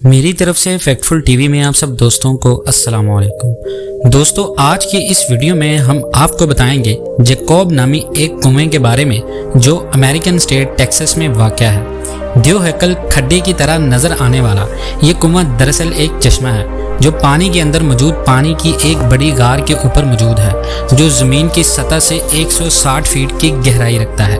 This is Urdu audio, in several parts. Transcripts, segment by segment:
میری طرف سے فیکٹفل ٹی وی میں آپ سب دوستوں کو السلام علیکم۔ دوستوں، آج کی اس ویڈیو میں ہم آپ کو بتائیں گے جیکوب نامی ایک کنویں کے بارے میں جو امریکن اسٹیٹ ٹیکساس میں واقع ہے۔ دیو ہیکل کھڈے کی طرح نظر آنے والا یہ کنواں دراصل ایک چشمہ ہے جو پانی کے اندر موجود پانی کی ایک بڑی غار کے اوپر موجود ہے، جو زمین کی سطح سے 160 فیٹ کی گہرائی رکھتا ہے۔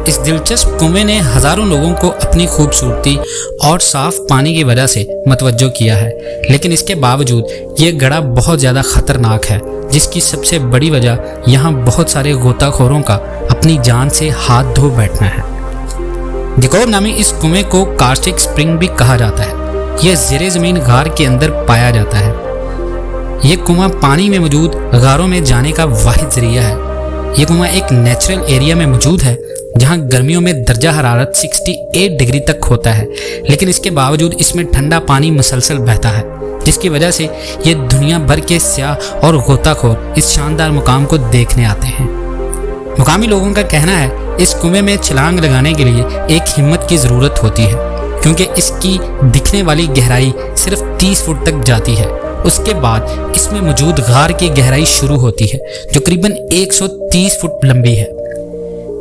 اس دلچسپ کنویں نے ہزاروں لوگوں کو اپنی خوبصورتی اور صاف پانی کی وجہ سے متوجہ کیا ہے، لیکن اس کے باوجود یہ گڑھا بہت زیادہ خطرناک ہے، جس کی سب سے بڑی وجہ یہاں بہت سارے غوطہ خوروں کا اپنی جان سے ہاتھ دھو بیٹھنا ہے۔ جیکوب نامی اس کنویں کو کارسٹک سپرنگ بھی کہا جاتا ہے۔ یہ زیر زمین غار کے اندر پایا جاتا ہے۔ یہ کنواں پانی میں موجود غاروں میں جانے کا واحد ذریعہ ہے۔ یہ کنواں ایک نیچرل ایریا میں موجود ہے جہاں گرمیوں میں درجہ حرارت 68 ڈگری تک ہوتا ہے، لیکن اس کے باوجود اس میں ٹھنڈا پانی مسلسل بہتا ہے، جس کی وجہ سے یہ دنیا بھر کے سیاح اور غوطہ خور اس شاندار مقام کو دیکھنے آتے ہیں۔ مقامی لوگوں کا کہنا ہے اس کنویں میں چھلانگ لگانے کے لیے ایک ہمت کی ضرورت ہوتی ہے، کیونکہ اس کی دکھنے والی گہرائی صرف 30 فٹ تک جاتی ہے۔ اس کے بعد اس میں موجود غار کی گہرائی شروع ہوتی ہے جو تقریباً 130 فٹ لمبی ہے۔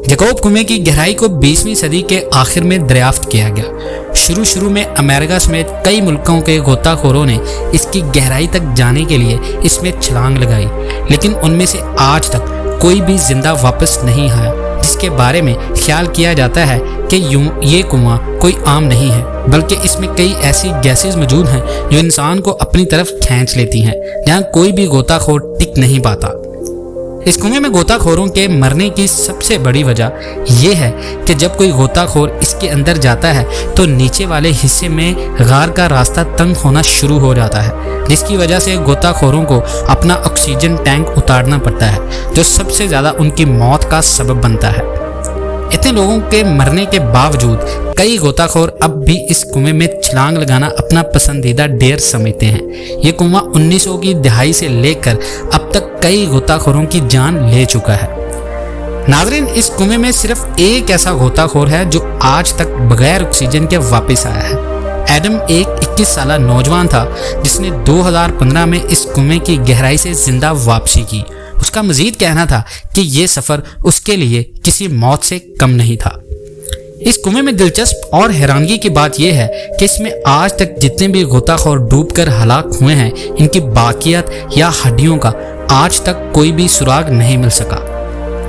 جیکوب کنویں کی گہرائی کو 20ویں صدی کے آخر میں دریافت کیا گیا۔ شروع میں امریکہ سمیت کئی ملکوں کے غوطہ خوروں نے اس کی گہرائی تک جانے کے لیے اس میں چھلانگ لگائی، لیکن ان میں سے آج تک کوئی بھی زندہ واپس نہیں آیا، جس کے بارے میں خیال کیا جاتا ہے کہ یہ کنواں کوئی عام نہیں ہے، بلکہ اس میں کئی ایسی گیسز موجود ہیں جو انسان کو اپنی طرف کھینچ لیتی ہیں، جہاں کوئی بھی غوطہ خور ٹک نہیں پاتا۔ اس کنویں میں غوطہ خوروں کے مرنے کی سب سے بڑی وجہ یہ ہے کہ جب کوئی غوطہ خور اس کے اندر جاتا ہے تو نیچے والے حصے میں غار کا راستہ تنگ ہونا شروع ہو جاتا ہے، جس کی وجہ سے غوطہ خوروں کو اپنا آکسیجن ٹینک اتارنا پڑتا ہے، جو سب سے زیادہ ان کی موت کا سبب بنتا ہے۔ اتنے لوگوں کے مرنے کے باوجود کئی غوطہ خور اب بھی اس کنویں میں چھلانگ لگانا اپنا پسندیدہ ڈیر سمجھتے ہیں۔ یہ کنواں 1900 کی دہائی سے لے کر اب تک کئی غوطہ خوروں کی جان لے چکا ہے۔ ناظرین، اس کنویں میں صرف ایک ایسا غوطہ خور ہے جو آج تک بغیر آکسیجن کے واپس آیا ہے۔ ایڈم ایک 21 سالہ نوجوان تھا جس نے 2015 میں اس کنویں کی گہرائی سے زندہ واپسی کی۔ اس کا مزید کہنا تھا کہ یہ سفر اس کے لیے کسی موت سے کم نہیں تھا۔ اس کنویں میں دلچسپ اور حیرانگی کی بات یہ ہے کہ اس میں آج تک جتنے بھی غوطہ خور ڈوب کر ہلاک ہوئے ہیں، ان کی باقیات یا ہڈیوں کا آج تک کوئی بھی سراغ نہیں مل سکا۔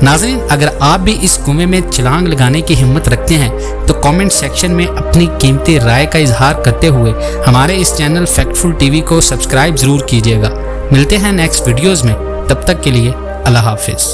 ناظرین، اگر آپ بھی اس کنویں میں چھلانگ لگانے کی ہمت رکھتے ہیں تو کامنٹ سیکشن میں اپنی قیمتی رائے کا اظہار کرتے ہوئے ہمارے اس چینل فیکٹفل ٹی وی کو سبسکرائب ضرور کیجیے گا۔ ملتے ہیں نیکسٹ ویڈیوز میں، تب تک کے لیے اللہ حافظ۔